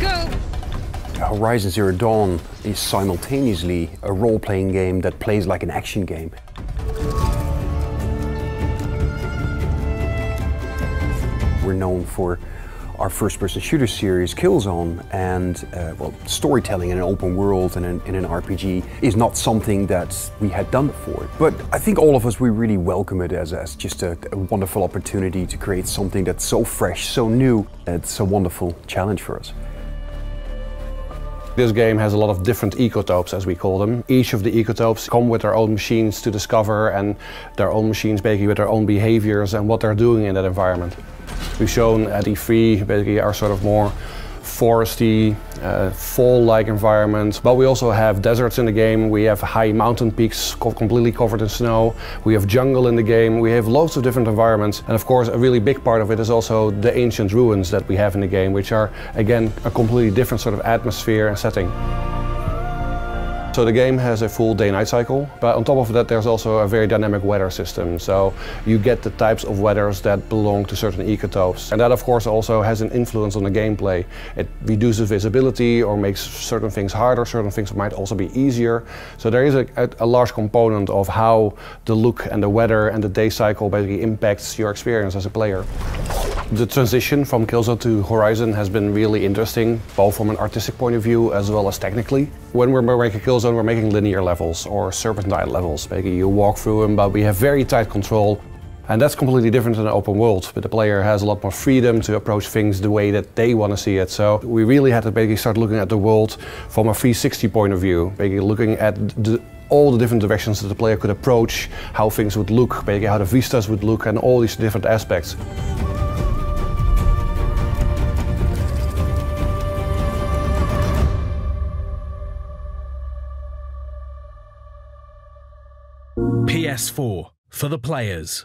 go! Horizon Zero Dawn is simultaneously a role-playing game that plays like an action game. We're known for our first-person shooter series, Killzone, and well, storytelling in an open world and in an RPG is not something that we had done before. But I think all of us, we really welcome it as just a wonderful opportunity to create something that's so fresh, so new. It's a wonderful challenge for us. This game has a lot of different ecotopes, as we call them. Each of the ecotopes come with their own machines to discover, and their own machines basically with their own behaviors and what they're doing in that environment. We've shown at E3 basically our sort of more foresty, fall-like environments, but we also have deserts in the game, we have high mountain peaks completely covered in snow, we have jungle in the game, we have loads of different environments, and of course a really big part of it is also the ancient ruins that we have in the game, which are again a completely different sort of atmosphere and setting. So the game has a full day-night cycle, but on top of that there's also a very dynamic weather system. So you get the types of weathers that belong to certain ecotopes. And that of course also has an influence on the gameplay. It reduces visibility or makes certain things harder, certain things might also be easier. So there is a large component of how the look and the weather and the day cycle basically impacts your experience as a player. The transition from Killzone to Horizon has been really interesting, both from an artistic point of view as well as technically. When we're making Killzone, we're making linear levels or serpentine levels. Basically, you walk through them, but we have very tight control. And that's completely different in an open world, but the player has a lot more freedom to approach things the way that they want to see it. So we really had to basically start looking at the world from a 360 point of view, basically looking at all the different directions that the player could approach, how things would look, basically how the vistas would look, and all these different aspects. PS4 for the players.